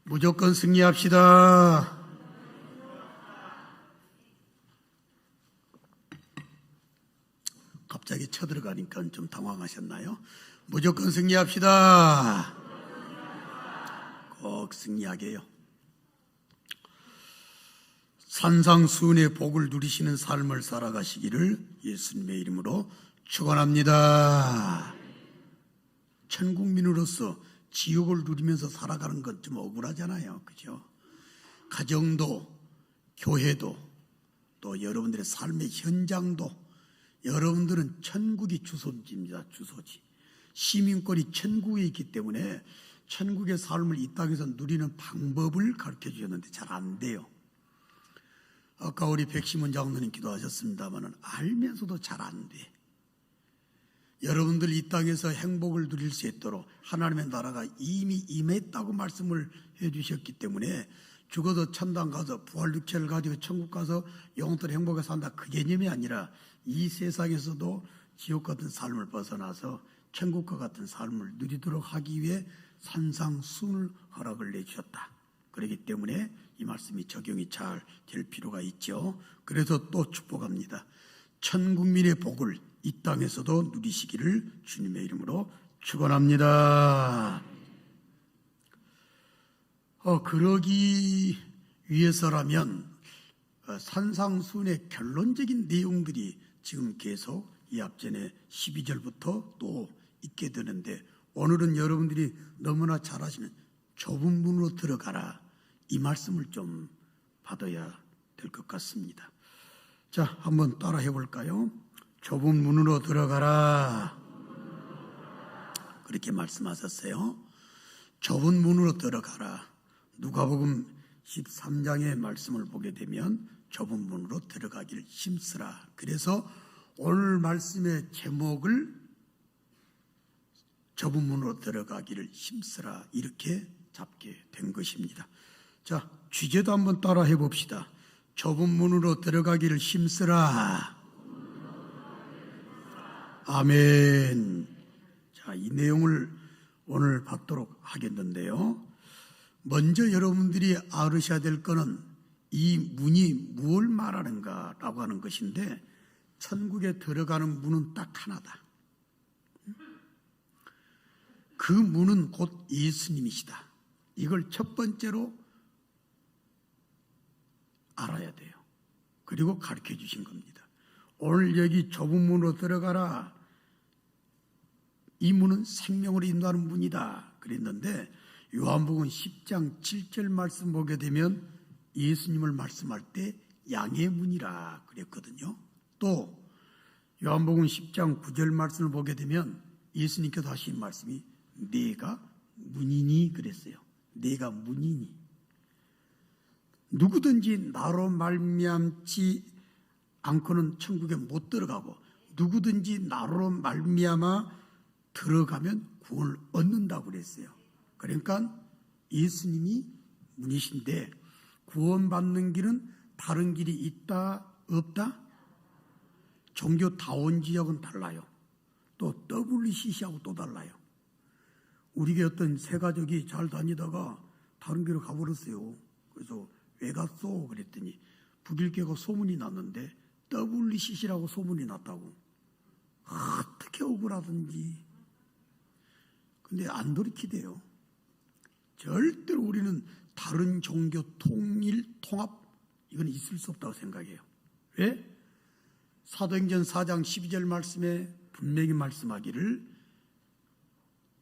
무조건 승리합시다. 갑자기 쳐들어가니까 좀 당황하셨나요? 무조건 승리합시다. 꼭 승리하게요. 산상수훈의 복을 누리시는 삶을 살아가시기를 예수님의 이름으로 축원합니다. 천국민으로서 지옥을 누리면서 살아가는 건 좀 억울하잖아요. 그죠? 가정도, 교회도, 또 여러분들의 삶의 현장도 여러분들은 천국이 주소지입니다. 주소지. 시민권이 천국에 있기 때문에 천국의 삶을 이 땅에서 누리는 방법을 가르쳐 주셨는데 잘 안 돼요. 아까 우리 백시문 장로님 기도하셨습니다만 알면서도 잘 안 돼. 여러분들 이 땅에서 행복을 누릴 수 있도록 하나님의 나라가 이미 임했다고 말씀을 해주셨기 때문에 죽어서 천당 가서 부활 육체를 가지고 천국 가서 영원토록 행복하게 산다, 그 개념이 아니라 이 세상에서도 지옥 같은 삶을 벗어나서 천국과 같은 삶을 누리도록 하기 위해 산상수훈을 허락을 내주셨다. 그렇기 때문에 이 말씀이 적용이 잘 될 필요가 있죠. 그래서 또 축복합니다. 천국민의 복을 이 땅에서도 누리시기를 주님의 이름으로 축원합니다. 그러기 위해서라면 산상수훈의 결론적인 내용들이 지금 계속 이 앞전에 12절부터 또 있게 되는데, 오늘은 여러분들이 너무나 잘 아시는 좁은 문으로 들어가라, 이 말씀을 좀 받아야 될 것 같습니다. 자, 한번 따라 해볼까요? 좁은 문으로 들어가라, 그렇게 말씀하셨어요. 좁은 문으로 들어가라. 누가복음 13장의 말씀을 보게 되면 좁은 문으로 들어가기를 힘쓰라. 그래서 오늘 말씀의 제목을 좁은 문으로 들어가기를 힘쓰라, 이렇게 잡게 된 것입니다. 자, 주제도 한번 따라 해봅시다. 좁은 문으로 들어가기를 힘쓰라. 아멘. 자, 이 내용을 오늘 받도록 하겠는데요. 먼저 여러분들이 알으셔야 될 것은 이 문이 무엇을 말하는가라고 하는 것인데, 천국에 들어가는 문은 딱 하나다. 그 문은 곧 예수님이시다. 이걸 첫 번째로 알아야 돼요. 그리고 가르쳐 주신 겁니다. 오늘 여기 좁은 문으로 들어가라, 이 문은 생명으로 인도하는 문이다 그랬는데, 요한복음 10장 7절 말씀 보게 되면 예수님을 말씀할 때 양의 문이라 그랬거든요. 또 요한복음 10장 9절 말씀을 보게 되면 예수님께서 하신 말씀이 내가 문이니 그랬어요. 내가 문이니. 누구든지 나로 말미암지 않고는 천국에 못 들어가고, 누구든지 나로 말미암아 들어가면 구원을 얻는다고 그랬어요. 그러니까 예수님이 문이신데, 구원받는 길은 다른 길이 있다 없다? 종교 다원 지역은 달라요. 또 WCC하고 또 달라요. 우리 게 어떤 세 가족이 잘 다니다가 다른 길로 가버렸어요. 그래서 왜 갔어? 그랬더니 북일교가 소문이 났는데 WCC라고 소문이 났다고. 어떻게 억울하든지. 근데 안 돌이키대요. 절대로 우리는 다른 종교 통일, 통합, 이건 있을 수 없다고 생각해요. 왜? 사도행전 4장 12절 말씀에 분명히 말씀하기를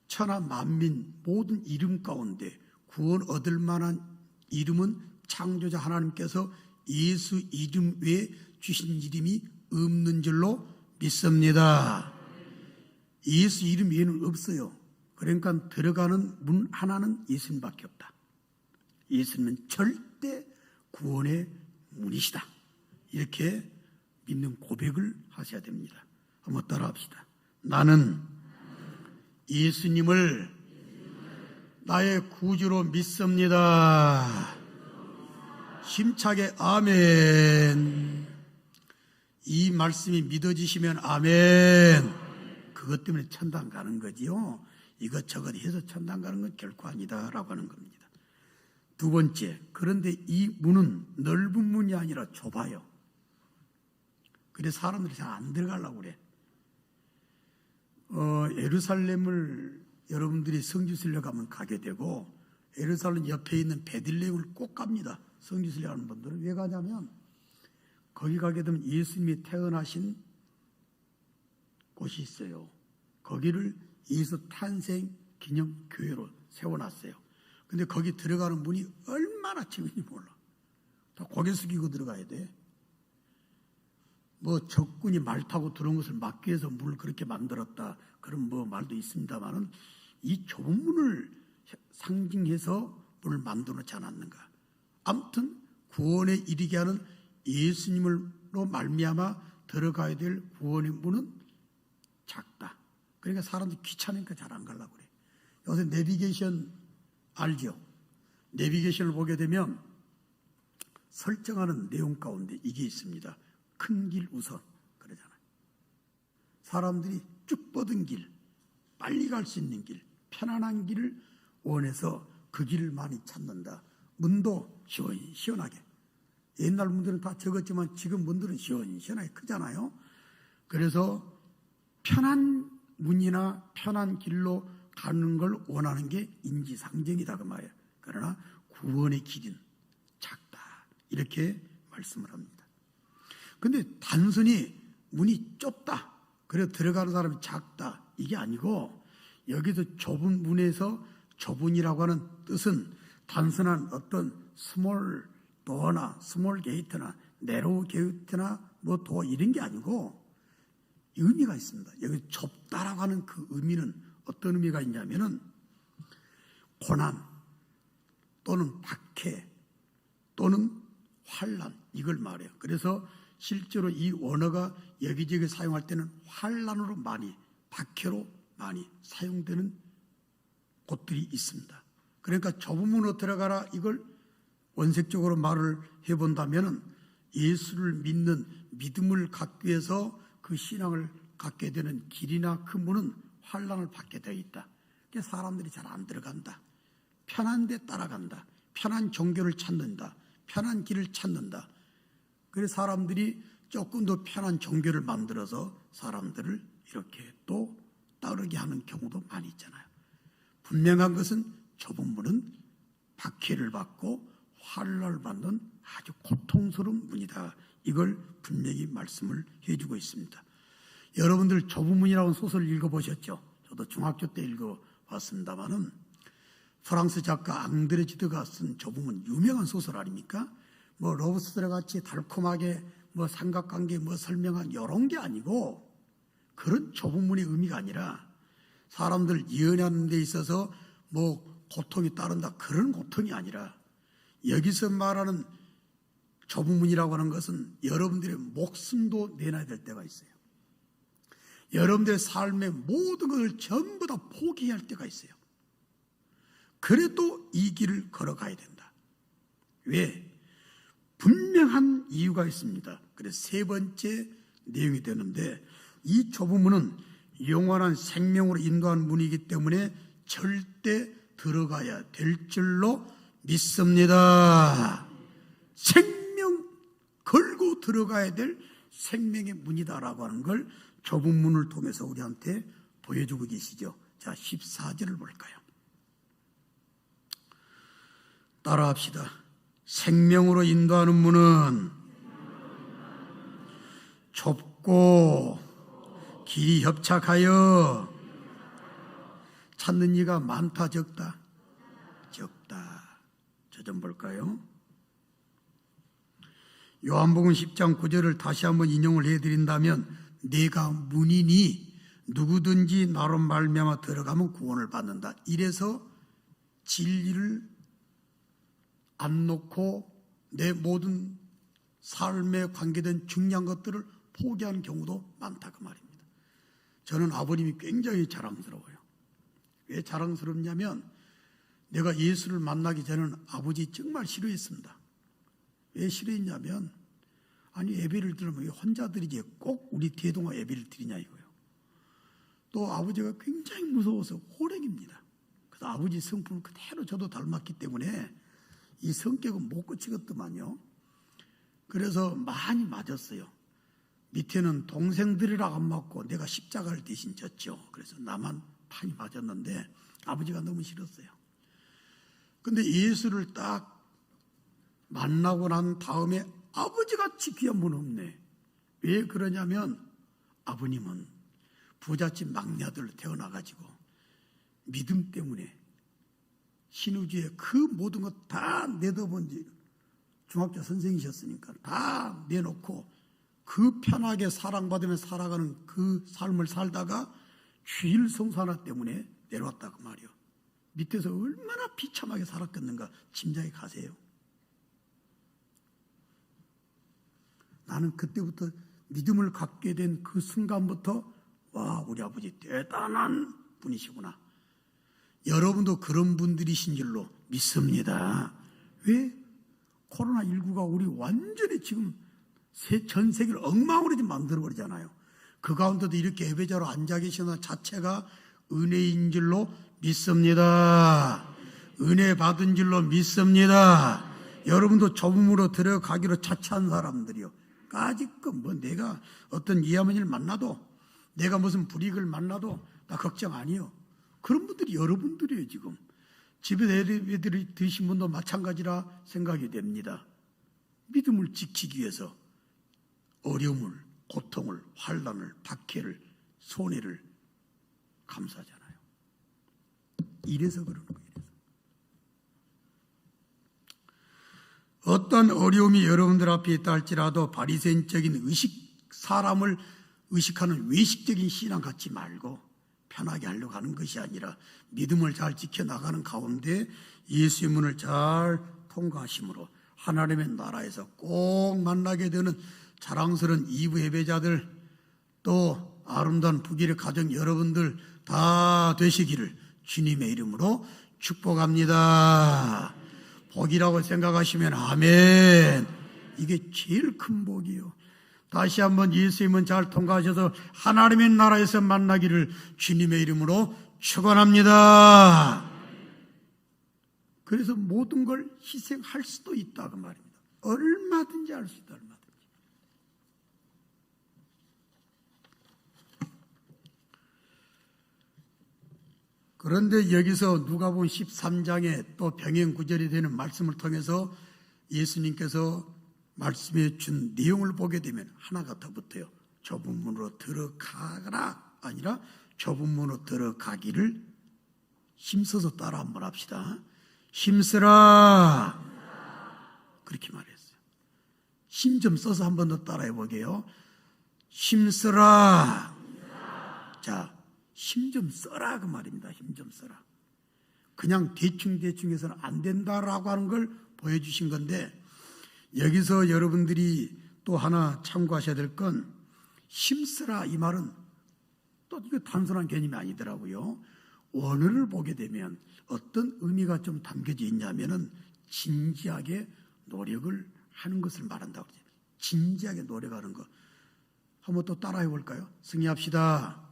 천하 만민 모든 이름 가운데 구원 얻을 만한 이름은 창조자 하나님께서 예수 이름 외에 주신 이름이 없는 줄로 믿습니다. 예수 이름 외에는 없어요. 그러니까 들어가는 문 하나는 예수님밖에 없다. 예수님은 절대 구원의 문이시다. 이렇게 믿는 고백을 하셔야 됩니다. 한번 따라합시다. 나는 예수님을 나의 구주로 믿습니다. 힘차게 아멘. 이 말씀이 믿어지시면 아멘. 그것 때문에 천당 가는 거지요. 이것저것 해서 천당 가는 건 결코 아니다라고 하는 겁니다. 두 번째, 그런데 이 문은 넓은 문이 아니라 좁아요. 그래 사람들이 잘 안 들어가려고 그래. 예루살렘을 여러분들이 성지순례 가면 가게 되고 예루살렘 옆에 있는 베들레헴을 꼭 갑니다. 성지순례 가는 분들은. 왜 가냐면 거기 가게 되면 예수님이 태어나신 곳이 있어요. 거기를 예수 탄생 기념 교회로 세워놨어요. 근데 거기 들어가는 문이 얼마나 재밌는지 몰라. 다 고개 숙이고 들어가야 돼. 뭐 적군이 말 타고 들어온 것을 막기 위해서 문을 그렇게 만들었다, 그런 뭐 말도 있습니다만은 이 좁은 문을 상징해서 문을 만들어 놓지 않았는가. 아무튼 구원에 이르게 하는 예수님으로 말미암아 들어가야 될 구원의 문은 작다. 그러니까 사람들이 귀찮으니까 잘 안 가려고 그래. 요새 내비게이션 알죠? 내비게이션을 보게 되면 설정하는 내용 가운데 이게 있습니다. 큰 길 우선 그러잖아요. 사람들이 쭉 뻗은 길, 빨리 갈 수 있는 길, 편안한 길을 원해서 그 길을 많이 찾는다. 문도 시원하게. 옛날 문들은 다 적었지만 지금 문들은 시원하게 크잖아요. 그래서 편한 문이나 편한 길로 가는 걸 원하는 게 인지상정이다 그 말이에요. 그러나 구원의 길은 작다, 이렇게 말씀을 합니다. 근데 단순히 문이 좁다, 그래서 들어가는 사람이 작다, 이게 아니고 여기서 좁은 문에서 좁은이라고 하는 뜻은 단순한 어떤 스몰 도어나 스몰 게이트나 네로우 게이트나 뭐 도어 이런 게 아니고 의미가 있습니다. 여기 좁다라고 하는 그 의미는 어떤 의미가 있냐면은 고난 또는 박해 또는 환난, 이걸 말해요. 그래서 실제로 이 원어가 여기저기 사용할 때는 환난으로 많이, 박해로 많이 사용되는 곳들이 있습니다. 그러니까 좁은 문으로 들어가라, 이걸 원색적으로 말을 해본다면은 예수를 믿는 믿음을 갖기 위해서 그 신앙을 갖게 되는 길이나 그 문은 환난을 받게 되어 있다. 그래서 사람들이 잘 안 들어간다. 편한 데 따라간다. 편한 종교를 찾는다. 편한 길을 찾는다. 그래서 사람들이 조금 더 편한 종교를 만들어서 사람들을 이렇게 또 따르게 하는 경우도 많이 있잖아요. 분명한 것은 좁은 문은 박해를 받고 환난을 받는 아주 고통스러운 문이다. 이걸 분명히 말씀을 해주고 있습니다. 여러분들 좁은 문이라는 소설을 읽어보셨죠? 저도 중학교 때 읽어봤습니다만은 프랑스 작가 앙드레 지드가 쓴 좁은 문, 유명한 소설 아닙니까? 뭐 로브스터 같이 달콤하게 뭐 삼각관계 뭐 설명한 이런 게 아니고, 그런 좁은 문의 의미가 아니라 사람들 예언하는 데 있어서 뭐 고통이 따른다, 그런 고통이 아니라 여기서 말하는 좁은 문이라고 하는 것은 여러분들의 목숨도 내놔야 될 때가 있어요. 여러분들의 삶의 모든 것을 전부 다 포기할 때가 있어요. 그래도 이 길을 걸어가야 된다. 왜? 분명한 이유가 있습니다. 그래서 세 번째 내용이 되는데, 이 좁은 문은 영원한 생명으로 인도하는 문이기 때문에 절대 들어가야 될 줄로 믿습니다. 생명 걸고 들어가야 될 생명의 문이다라고 하는 걸 좁은 문을 통해서 우리한테 보여주고 계시죠. 자, 14절을 볼까요? 따라합시다. 생명으로 인도하는 문은 좁고 길이 협착하여 찾는 이가 많다, 적다? 적다. 저 좀 볼까요? 요한복음 10장 9절을 다시 한번 인용을 해드린다면, 내가 문이니 누구든지 나로 말미암아 들어가면 구원을 받는다. 이래서 진리를 안 놓고 내 모든 삶에 관계된 중요한 것들을 포기하는 경우도 많다 그 말입니다. 저는 아버님이 굉장히 자랑스러워요. 왜 자랑스럽냐면, 내가 예수를 만나기 전에는 아버지 정말 싫어했습니다. 왜 싫어했냐면, 아니 예배를 드리면 혼자 드리지 꼭 우리 대동아 예배를 드리냐 이거예요. 또 아버지가 굉장히 무서워서 호랭입니다. 그래서 아버지 성품을 그대로 저도 닮았기 때문에 이 성격은 못 고치겠더만요. 그래서 많이 맞았어요. 밑에는 동생들이라고 안 맞고 내가 십자가를 대신 졌죠. 그래서 나만 많이 맞았는데 아버지가 너무 싫었어요. 근데 예수를 딱 만나고 난 다음에 아버지같이 귀한 분 없네. 왜 그러냐면 아버님은 부잣집 막내 아들로 태어나가지고 믿음 때문에 신우주에 그 모든 것 다 내다본 중학교 선생이셨으니까 다 내놓고 그 편하게 사랑받으며 살아가는 그 삶을 살다가 주일 성수 하나 때문에 내려왔다고 말이요. 밑에서 얼마나 비참하게 살았겠는가 짐작이 가세요. 나는 그때부터 믿음을 갖게 된 그 순간부터 와, 우리 아버지 대단한 분이시구나. 여러분도 그런 분들이신 줄로 믿습니다. 왜? 코로나19가 우리 완전히 지금 전 세계를 엉망으로 좀 만들어버리잖아요. 그 가운데도 이렇게 예배자로 앉아 계시는 자체가 은혜인 줄로 믿습니다. 은혜 받은 줄로 믿습니다. 여러분도 좁음으로 들어가기로 자처한 사람들이요. 까짓건 뭐 내가 어떤 이하머니를 만나도 내가 무슨 불이익을 만나도 나 걱정 아니요. 그런 분들이 여러분들이에요. 지금 집에 예배들이 드신 분도 마찬가지라 생각이 됩니다. 믿음을 지키기 위해서 어려움을, 고통을, 환난을, 박해를, 손해를 감수하잖아요. 이래서 그러는 거예요. 어떤 어려움이 여러분들 앞에 있다 할지라도 바리새인적인 사람을 의식하는 외식적인 신앙 갖지 말고 편하게 하려고 하는 것이 아니라 믿음을 잘 지켜나가는 가운데 예수의 문을 잘 통과하심으로 하나님의 나라에서 꼭 만나게 되는 자랑스러운 이부 예배자들, 또 아름다운 부귀의 가정 여러분들 다 되시기를 주님의 이름으로 축복합니다. 복이라고 생각하시면 아멘. 이게 제일 큰 복이요. 다시 한번 예수의 문 잘 통과하셔서 하나님의 나라에서 만나기를 주님의 이름으로 축원합니다. 그래서 모든 걸 희생할 수도 있다 그 말입니다. 얼마든지 할 수 있다. 얼마든지. 그런데 여기서 누가복음 13장에 또 병행 구절이 되는 말씀을 통해서 예수님께서 말씀해 준 내용을 보게 되면 하나가 더 붙어요. 좁은 문으로 들어가라 아니라 좁은 문으로 들어가기를 힘써서 따라 한번 합시다. 힘쓰라. 그렇게 말했어요. 힘 좀 써서 한 번 더 따라해 보게요. 힘쓰라. 자, 힘 좀 써라 그 말입니다. 힘 좀 써라. 그냥 대충 해서는 안 된다라고 하는 걸 보여주신 건데, 여기서 여러분들이 또 하나 참고하셔야 될 건 힘쓰라 이 말은 또 이거 단순한 개념이 아니더라고요. 원어를 보게 되면 어떤 의미가 좀 담겨져 있냐면은 진지하게 노력을 하는 것을 말한다고 그러죠. 진지하게 노력하는 것. 한번 또 따라해 볼까요? 승리합시다.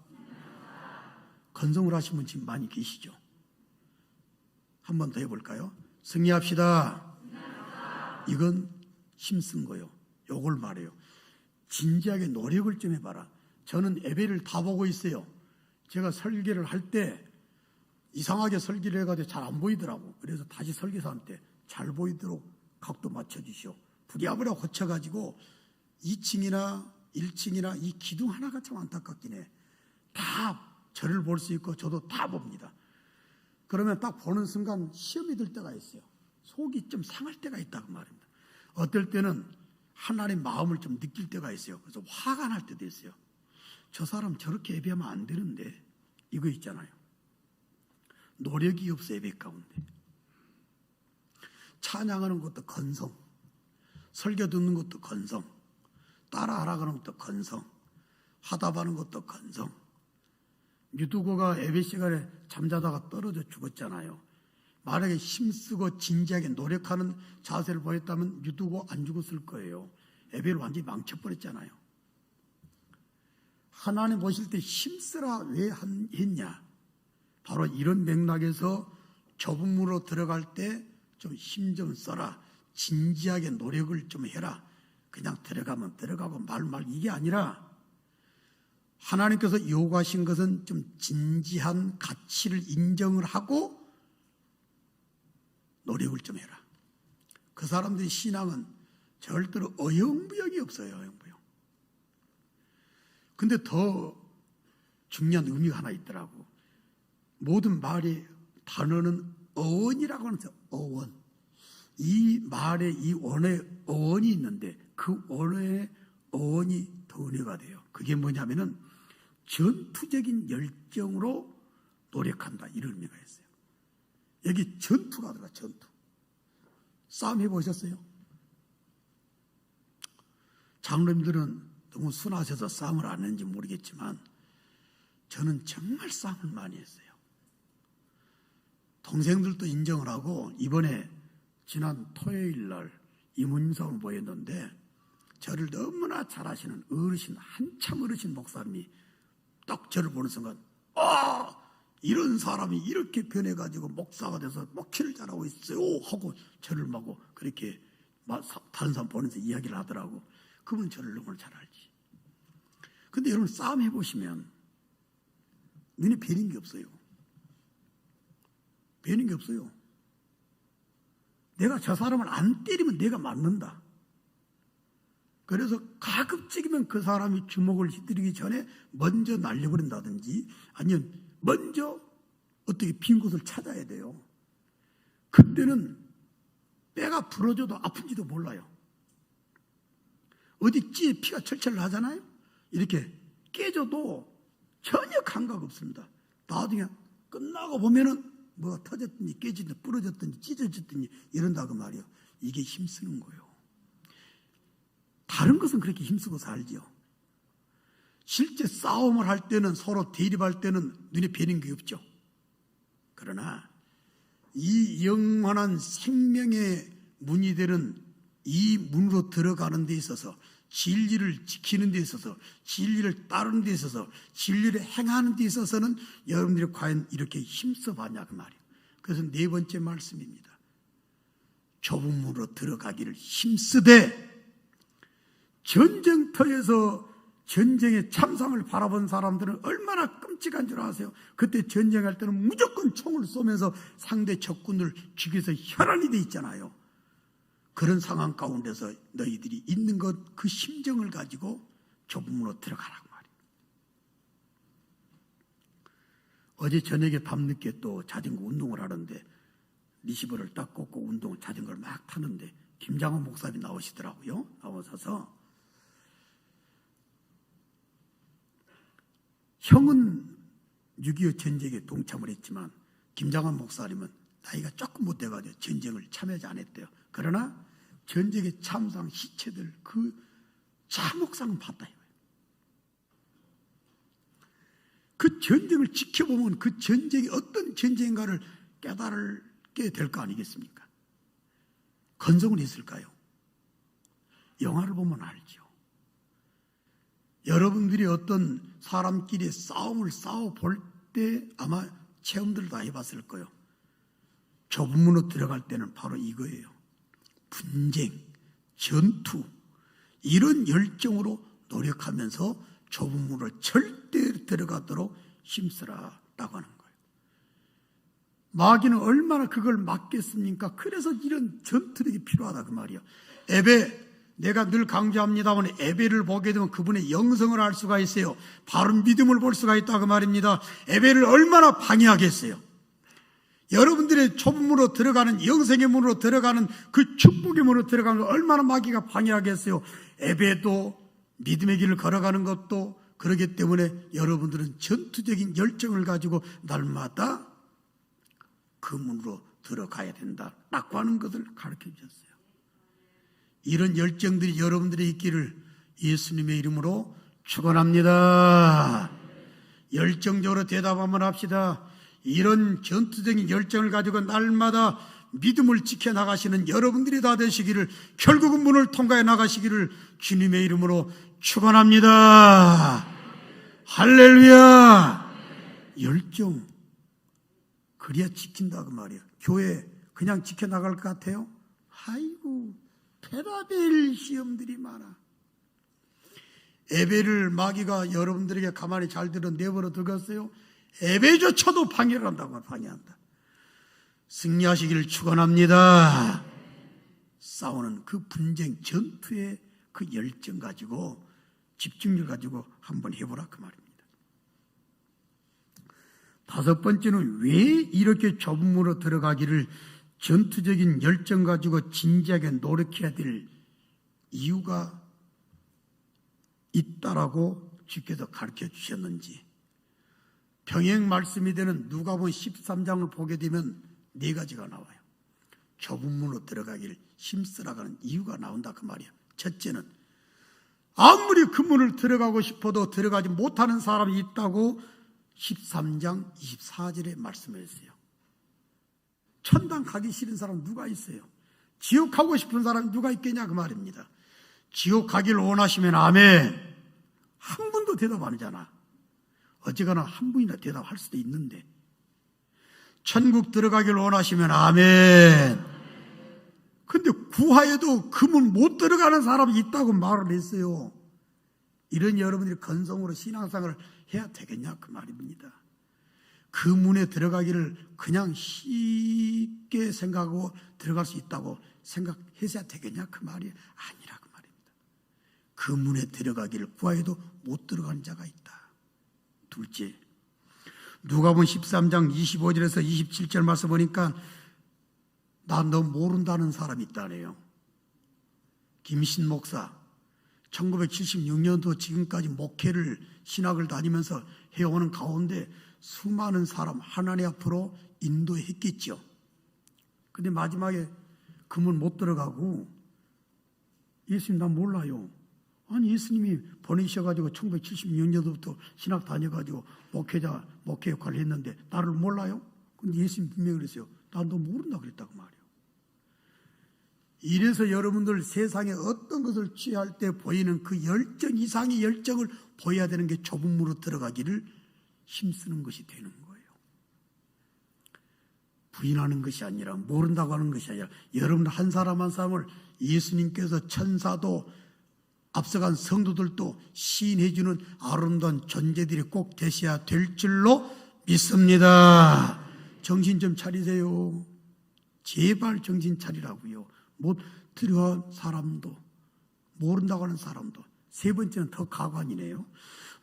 건성을 하신 분 지금 많이 계시죠? 한 번 더 해볼까요? 승리합시다. 이건 힘쓴 거요. 요걸 말해요. 진지하게 노력을 좀 해봐라. 저는 예배를 다 보고 있어요. 제가 설계를 할 때 이상하게 설계를 해가지고 잘 안 보이더라고. 그래서 다시 설계사한테 잘 보이도록 각도 맞춰주시오. 부랴부랴 고쳐가지고 2층이나 1층이나 이 기둥 하나가 참 안타깝긴 해. 다 저를 볼 수 있고 저도 다 봅니다. 그러면 딱 보는 순간 시험이 들 때가 있어요. 속이 좀 상할 때가 있다고 말입니다. 어떨 때는 하나님 마음을 좀 느낄 때가 있어요. 그래서 화가 날 때도 있어요. 저 사람 저렇게 예배하면 안 되는데 이거 있잖아요. 노력이 없어 예배 가운데. 찬양하는 것도 건성, 설교 듣는 것도 건성, 따라하라 그러는 것도 건성, 화답하는 것도 건성. 유두고가 예배 시간에 잠자다가 떨어져 죽었잖아요. 만약에 힘쓰고 진지하게 노력하는 자세를 보였다면 유두고 안 죽었을 거예요. 예배를 완전히 망쳐버렸잖아요. 하나님 보실 때 힘쓰라 왜 했냐? 바로 이런 맥락에서 좁은 문으로 들어갈 때 좀 힘 좀 써라. 진지하게 노력을 좀 해라. 그냥 들어가면 들어가고 말 이게 아니라 하나님께서 요구하신 것은 좀 진지한 가치를 인정을 하고 노력을 좀 해라. 그 사람들의 신앙은 절대로 어영부영이 없어요. 어영부영. 근데 더 중요한 의미가 하나 있더라고. 모든 말의 단어는 어원이라고 하는데 어원. 이 말에 이 원의 어원이 있는데 그 원의 어원이 더 은혜가 돼요. 그게 뭐냐면은 전투적인 열정으로 노력한다 이런 의미가 있어요. 여기 전투가 들어가. 전투. 싸움 해보셨어요? 장로님들은 너무 순하셔서 싸움을 안 했는지 모르겠지만 저는 정말 싸움을 많이 했어요. 동생들도 인정을 하고 이번에 지난 토요일 날 이문성을 모였는데 저를 너무나 잘하시는 어르신, 한참 어르신 목사님이 딱 저를 보는 순간 이런 사람이 이렇게 변해가지고 목사가 돼서 목회를 잘하고 있어요 하고 저를 마고 그렇게 다른 사람 보면서 이야기를 하더라고. 그분은 저를 너무 잘 알지. 근데 여러분 싸움 해보시면 눈에 뵈는 게 없어요. 뵈는 게 없어요. 내가 저 사람을 안 때리면 내가 맞는다. 그래서 가급적이면 그 사람이 주먹을 휘두르기 전에 먼저 날려버린다든지 아니면 먼저 어떻게 빈 곳을 찾아야 돼요. 그때는 뼈가 부러져도 아픈지도 몰라요. 어디 찌에 피가 철철 나잖아요. 이렇게 깨져도 전혀 감각 없습니다. 나중에 끝나고 보면은 뭐가 터졌든지 깨지든지 부러졌든지 찢어졌든지 이런다고 말이에요. 이게 힘쓰는 거예요. 다른 것은 그렇게 힘쓰고 살지요. 실제 싸움을 할 때는 서로 대립할 때는 눈에 뵈는 게 없죠. 그러나 이 영원한 생명의 문이 되는 이 문으로 들어가는 데 있어서 진리를 지키는 데 있어서 진리를 따르는 데 있어서 진리를 행하는 데 있어서는 여러분들이 과연 이렇게 힘써 봤냐 그 말이에요. 그래서 네 번째 말씀입니다. 좁은 문으로 들어가기를 힘쓰되 전쟁터에서 전쟁의 참상을 바라본 사람들은 얼마나 끔찍한 줄 아세요? 그때 전쟁할 때는 무조건 총을 쏘면서 상대 적군을 죽여서 혈안이 돼 있잖아요. 그런 상황 가운데서 너희들이 있는 것, 그 심정을 가지고 좁은 문으로 들어가라고 말이에요. 어제 저녁에 밤늦게 또 자전거 운동을 하는데 리시버를 딱 꽂고 자전거를 막 타는데 김장원 목사님이 나오시더라고요. 나오셔서 형은 6.25 전쟁에 동참을 했지만 김장원 목사님은 나이가 조금 못 돼가지고 전쟁을 참여하지 않았대요. 그러나 전쟁의 참상 시체들 그 참혹상은 봤다 이거예요. 그 전쟁을 지켜보면 그 전쟁이 어떤 전쟁인가를 깨달게 될 거 아니겠습니까? 건성은 있을까요? 영화를 보면 알죠. 여러분들이 어떤 사람끼리 싸움을 싸워볼 때 아마 체험들 다 해봤을 거예요. 좁은 문으로 들어갈 때는 바로 이거예요. 분쟁, 전투 이런 열정으로 노력하면서 좁은 문으로 절대 들어가도록 힘쓰라라고 하는 거예요. 마귀는 얼마나 그걸 막겠습니까? 그래서 이런 전투력이 필요하다 그 말이에요. 에베 내가 늘 강조합니다만 에베를 보게 되면 그분의 영성을 알 수가 있어요. 바른 믿음을 볼 수가 있다 그 말입니다. 에베를 얼마나 방해하겠어요. 여러분들의 좁은 문으로 들어가는 영생의 문으로 들어가는 그 축복의 문으로 들어가는 걸 얼마나 마귀가 방해하겠어요. 에베도 믿음의 길을 걸어가는 것도 그러기 때문에 여러분들은 전투적인 열정을 가지고 날마다 그 문으로 들어가야 된다라고 하는 것을 가르쳐 주셨어요. 이런 열정들이 여러분들의 있기를 예수님의 이름으로 축원합니다. 열정적으로 대답 한번 합시다. 이런 전투적인 열정을 가지고 날마다 믿음을 지켜나가시는 여러분들이 다 되시기를, 결국은 문을 통과해 나가시기를 주님의 이름으로 축원합니다. 할렐루야. 열정 그래야 지킨다 그 말이야. 교회 그냥 지켜나갈 것 같아요? 아이고, 페라벨 시험들이 많아. 예배를 마귀가 여러분들에게 가만히 잘 들어 내버려 두겠어요? 예배조차도 방해를 한다고. 방해한다. 승리하시기를 축원합니다. 싸우는 그 분쟁, 전투의 그 열정 가지고, 집중력 가지고 한번 해보라 그 말입니다. 다섯 번째는 왜 이렇게 좁은 문으로 들어가기를 전투적인 열정 가지고 진지하게 노력해야 될 이유가 있다라고 주께서 가르쳐 주셨는지, 병행 말씀이 되는 누가복음 13장을 보게 되면 네 가지가 나와요. 좁은 문으로 들어가기를 힘쓰라가는 이유가 나온다 그 말이야. 첫째는 아무리 그 문을 들어가고 싶어도 들어가지 못하는 사람이 있다고 13장 24절에 말씀했어요. 천당 가기 싫은 사람 누가 있어요? 지옥 가고 싶은 사람 누가 있겠냐 그 말입니다. 지옥 가기를 원하시면 아멘. 한 분도 대답 안 하잖아. 어쨌거나 한 분이나 대답할 수도 있는데, 천국 들어가기를 원하시면 아멘. 근데 구하에도 그 문 못 들어가는 사람이 있다고 말을 했어요. 이런 여러분들이 건성으로 신앙생활을 해야 되겠냐 그 말입니다. 그 문에 들어가기를 그냥 쉽게 생각하고 들어갈 수 있다고 생각해야 되겠냐 그 말이 아니라 그 말입니다. 그 문에 들어가기를 구하에도 못 들어가는 자가 있다. 둘째, 누가복음 13장 25절에서 27절 말씀 보니까 나 너 모른다는 사람이 있다네요. 김신 목사 1976년도 지금까지 목회를 신학을 다니면서 해오는 가운데 수많은 사람 하나님 앞으로 인도했겠죠. 근데 마지막에 그 문 못 들어가고 예수님 나 몰라요. 아니 예수님이 보내셔가지고 1976년도부터 신학 다녀가지고 목회 역할을 했는데 나를 몰라요? 근데 예수님 분명히 그랬어요. 나 너 모른다 그랬다고 말이에요. 이래서 여러분들 세상에 어떤 것을 취할 때 보이는 그 열정 이상의 열정을 보여야 되는 게 좁은 문으로 들어가기를 힘쓰는 것이 되는 거예요. 부인하는 것이 아니라 모른다고 하는 것이 아니라 여러분 한 사람 한 사람을 예수님께서 천사도 앞서간 성도들도 시인해 주는 아름다운 존재들이 꼭 되셔야 될 줄로 믿습니다. 정신 좀 차리세요. 제발 정신 차리라고요. 못 들어간 사람도 모른다고 하는 사람도. 세 번째는 더 가관이네요.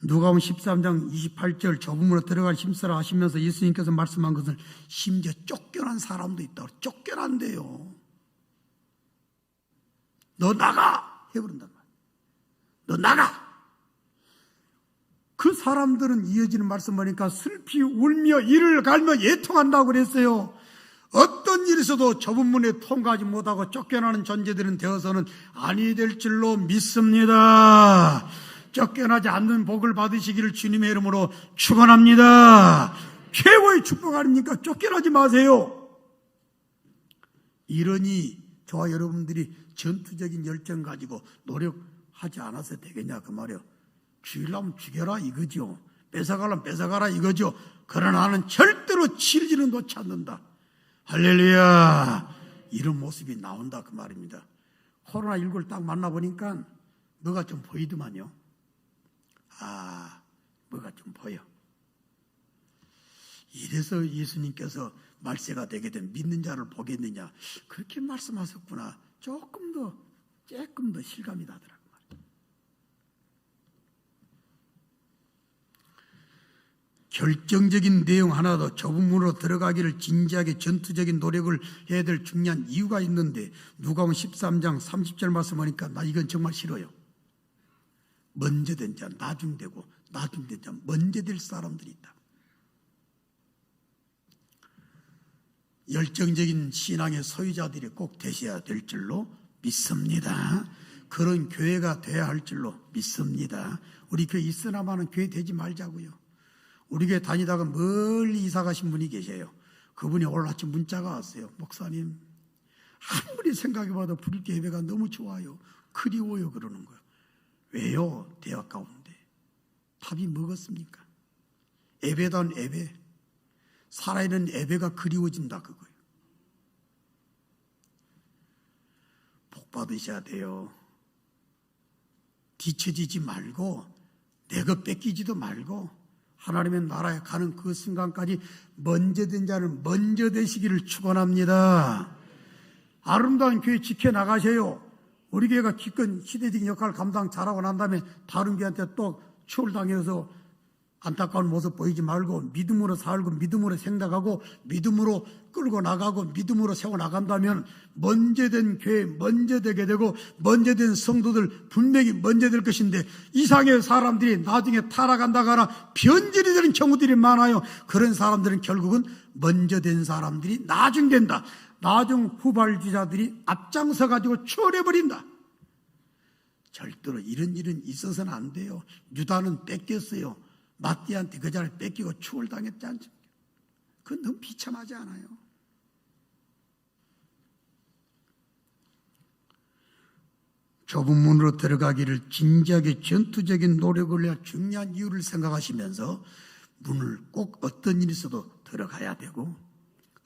누가복음 13장 28절 좁은 문으로 들어갈 힘쓰라 하시면서 예수님께서 말씀한 것을 심지어 쫓겨난 사람도 있다고. 쫓겨난대요. 너 나가 해버린단 말이야. 너 나가. 그 사람들은 이어지는 말씀 보니까 슬피 울며 이를 갈며 애통한다고 그랬어요. 어떤 일이 있어도 좁은 문에 통과하지 못하고 쫓겨나는 존재들은 되어서는 아니 될 줄로 믿습니다. 쫓겨나지 않는 복을 받으시기를 주님의 이름으로 축원합니다. 최고의 축복 아닙니까? 쫓겨나지 마세요. 이러니 저와 여러분들이 전투적인 열정 가지고 노력하지 않아서 되겠냐 그 말이에요. 죽이려면 죽여라 이거죠. 뺏어가려면 뺏어가라 이거죠. 그러나 나는 절대로 치르지는 놓지 않는다. 할렐루야. 이런 모습이 나온다 그 말입니다. 코로나19를 딱 만나보니까 뭐가 좀 보이더만요. 뭐가 좀 보여. 이래서 예수님께서 말세가 되게 된 믿는 자를 보겠느냐 그렇게 말씀하셨구나. 조금 더 실감이 나더라고요. 결정적인 내용 하나도 좁은 문으로 들어가기를 진지하게 전투적인 노력을 해야 될 중요한 이유가 있는데 누가복음 13장 30절 말씀하니까 나 이건 정말 싫어요. 먼저 된 자 나중되고 나중된 자 먼저 될 사람들이 있다. 열정적인 신앙의 소유자들이 꼭 되셔야 될 줄로 믿습니다. 그런 교회가 돼야 할 줄로 믿습니다. 우리 교회 있으나마는 교회 되지 말자고요. 우리 교회 다니다가 멀리 이사 가신 분이 계세요. 그분이 오늘 아침 문자가 왔어요. 목사님 아무리 생각해봐도 불교 예배가 너무 좋아요. 그리워요 그러는 거예요. 왜요? 대학 가운데 밥이 먹었습니까? 예배단 예배 살아있는 예배가 그리워진다 그거예요. 받으셔야 돼요. 뒤처지지 말고 내 것 뺏기지도 말고 하나님의 나라에 가는 그 순간까지 먼저 된 자는 먼저 되시기를 축원합니다. 아름다운 교회 지켜나가세요. 우리 교회가 기껏 시대적인 역할을 감당 잘하고 난 다음에 다른 교회한테 또 추월당해서 안타까운 모습 보이지 말고 믿음으로 살고 믿음으로 생각하고 믿음으로 끌고 나가고 믿음으로 세워나간다면 먼저 된 교회 먼저 되게 되고 먼저 된 성도들 분명히 먼저 될 것인데 이상의 사람들이 나중에 타락한다거나 변질이 되는 경우들이 많아요. 그런 사람들은 결국은 먼저 된 사람들이 나중된다. 나중 후발주자들이 앞장서 가지고 추월해버린다. 절대로 이런 일은 있어서는 안 돼요. 유다는 뺏겼어요. 마띠한테 그 자리를 뺏기고 추월당했지 않습니까? 그건 너무 비참하지 않아요? 좁은 문으로 들어가기를 진지하게 전투적인 노력을 해야 중요한 이유를 생각하시면서 문을 꼭 어떤 일이 있어도 들어가야 되고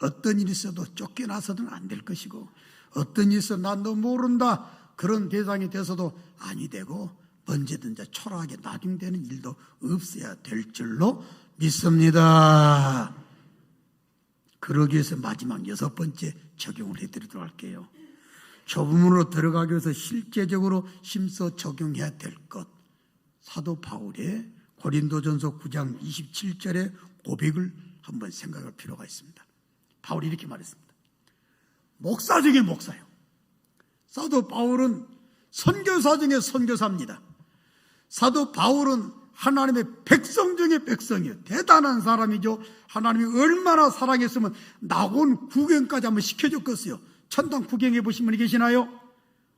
어떤 일이 있어도 쫓겨나서는 안 될 것이고 어떤 일이 있어 난 너 모른다 그런 대상이 돼서도 아니 되고 언제든지 초라하게 나중되는 일도 없어야 될 줄로 믿습니다. 그러기 위해서 마지막 6번째 적용을 해드리도록 할게요. 좁은 문으로 들어가기 위해서 실제적으로 힘써 적용해야 될 것. 사도 바울의 고린도전서 9장 27절의 고백을 한번 생각할 필요가 있습니다. 바울이 이렇게 말했습니다. 목사 중에 목사요. 사도 바울은 선교사 중에 선교사입니다. 사도 바울은 하나님의 백성 중에 백성이에요. 대단한 사람이죠. 하나님이 얼마나 사랑했으면 낙원 구경까지 한번 시켜줬겠어요. 천당 구경해 보신 분이 계시나요?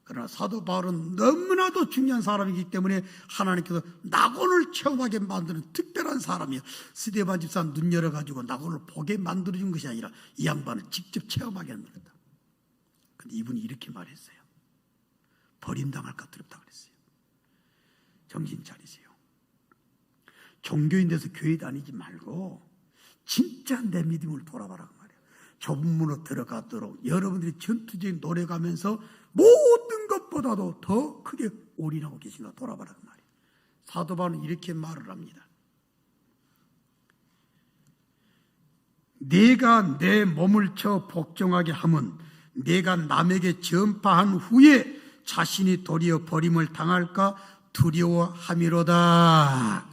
그러나 사도 바울은 너무나도 중요한 사람이기 때문에 하나님께서 낙원을 체험하게 만드는 특별한 사람이에요. 스데반 집사 눈 열어가지고 낙원을 보게 만들어준 것이 아니라 이 양반은 직접 체험하게 만들었다. 근데 이분이 이렇게 말했어요. 버림당할까 두렵다 그랬어요. 정신 차리세요. 종교인 돼서 교회 다니지 말고 진짜 내 믿음을 돌아봐라 그 말이에요. 좁은 문으로 들어가도록 여러분들이 전투적인 노력하면서 모든 것보다도 더 크게 올인하고 계신가 돌아봐라 그 말이에요. 사도 바울은 이렇게 말을 합니다. 내가 내 몸을 쳐 복종하게 함은 내가 남에게 전파한 후에 자신이 도리어 버림을 당할까 두려워함이로다.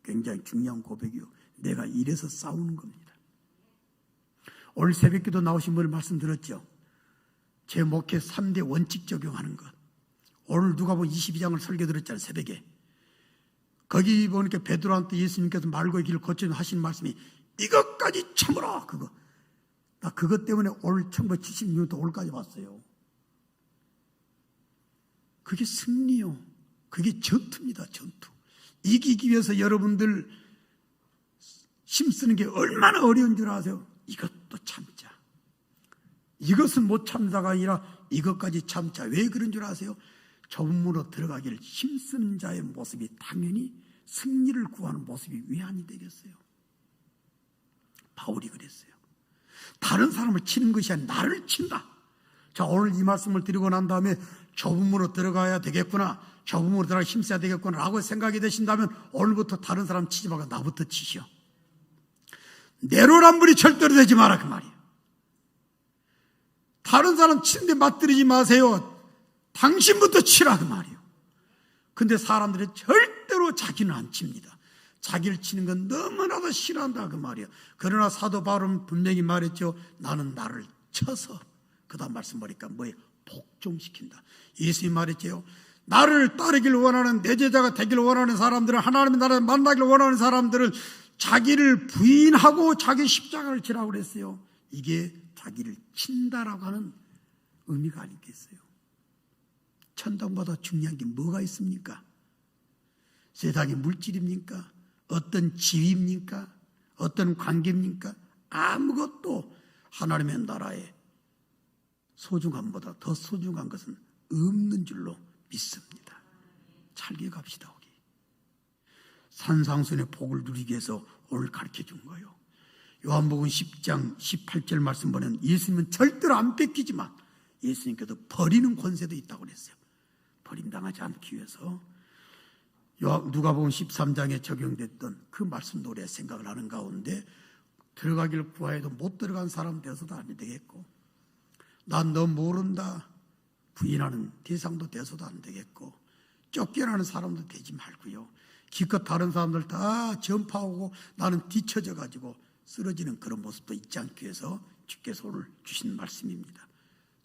굉장히 중요한 고백이요. 내가 이래서 싸우는 겁니다. 오늘 새벽기도 나오신 분을 말씀드렸죠. 제 목회 3대 원칙 적용하는 것. 오늘 누가복음 22장을 설교 들었잖아요. 새벽에. 거기 보니까 베드로한테 예수님께서 말고의 길을 걷지 하신 말씀이 이것까지 참으라. 그거. 나 그것 때문에 오늘 1976년부터 오늘까지 왔어요. 그게 승리요. 그게 전투입니다. 전투. 이기기 위해서 여러분들 힘쓰는 게 얼마나 어려운 줄 아세요? 이것도 참자. 이것은 못 참자가 아니라 이것까지 참자. 왜 그런 줄 아세요? 좁은 문으로 들어가기를 힘쓰는 자의 모습이 당연히 승리를 구하는 모습이 왜 아니 되겠어요? 바울이 그랬어요. 다른 사람을 치는 것이 아니라 나를 친다. 자, 오늘 이 말씀을 드리고 난 다음에 좁은 문으로 들어가야 되겠구나, 좁은 문으로 들어가 힘써야 되겠구나 라고 생각이 되신다면 오늘부터 다른 사람 치지 말고 나부터 치시오. 내로남불이 절대로 되지 마라 그 말이에요. 다른 사람 치는데 맞들이지 마세요. 당신부터 치라 그 말이에요. 근데 사람들은 절대로 자기는 안 칩니다. 자기를 치는 건 너무나도 싫어한다 그 말이에요. 그러나 사도 바울은 분명히 말했죠. 나는 나를 쳐서, 그 다음 말씀 보니까 뭐예요? 복종시킨다. 예수님이 말했죠. 나를 따르길 원하는, 내 제자가 되길 원하는 사람들은, 하나님의 나라를 만나길 원하는 사람들은 자기를 부인하고 자기 십자가를 지라고 그랬어요. 이게 자기를 친다라고 하는 의미가 아니겠어요? 천당보다 중요한 게 뭐가 있습니까? 세상의 물질입니까? 어떤 지위입니까? 어떤 관계입니까? 아무것도 하나님의 나라에 소중함보다 더 소중한 것은 없는 줄로 믿습니다. 찰게 갑시다. 우리 산상순의 복을 누리기 위해서 오늘 가르쳐 준 거예요. 요한복음 10장 18절 말씀 보면 예수님은 절대로 안 뺏기지만 예수님께서 버리는 권세도 있다고 그랬어요. 버림당하지 않기 위해서. 누가복음 13장에 적용됐던 그 말씀도 우리가 생각을 하는 가운데 들어가기를 구하여도 못 들어간 사람 되어서도 안 되겠고, 난 너 모른다 부인하는 대상도 되어서도 안 되겠고, 쫓겨나는 사람도 되지 말고요, 기껏 다른 사람들 다 전파하고 나는 뒤처져 가지고 쓰러지는 그런 모습도 있지 않기 위해서 주께서 오늘 주신 말씀입니다.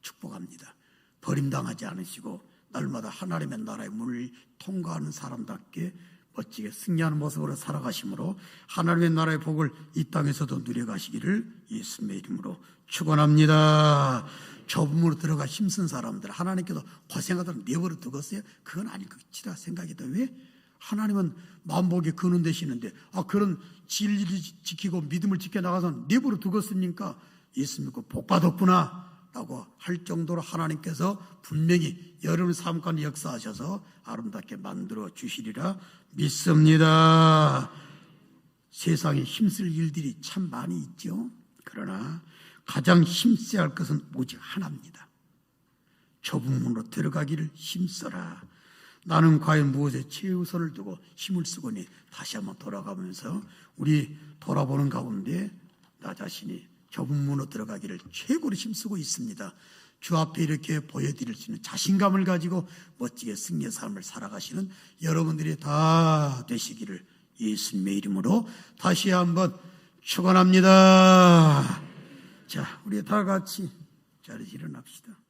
축복합니다. 버림당하지 않으시고 날마다 하나님의 나라의 문을 통과하는 사람답게 멋지게 승리하는 모습으로 살아가심으로 하나님의 나라의 복을 이 땅에서도 누려가시기를 예수님의 이름으로 축원합니다. 좁은 문으로 들어가 힘쓴 사람들, 하나님께서 고생하도록 내버려 두겠어요? 그건 아닐 것이라 생각해도 왜? 하나님은 만복에 근원 되시는데 그런 진리를 지키고 믿음을 지켜나가서 내버려 두겠습니까? 예수 믿고 복 받았구나 라고 할 정도로 하나님께서 분명히 여러분의 삶 가운데 역사하셔서 아름답게 만들어 주시리라 믿습니다. 세상에 힘쓸 일들이 참 많이 있죠. 그러나 가장 힘써야 할 것은 오직 하나입니다. 좁은 문으로 들어가기를 힘써라. 나는 과연 무엇에 최우선을 두고 힘을 쓰고니 다시 한번 돌아가면서 우리 돌아보는 가운데 나 자신이 좁은 문으로 들어가기를 최고로 힘쓰고 있습니다. 주 앞에 이렇게 보여드릴 수 있는 자신감을 가지고 멋지게 승리의 삶을 살아가시는 여러분들이 다 되시기를 예수님의 이름으로 다시 한번 축원합니다. 자, 우리 다 같이 자리에서 일어납시다.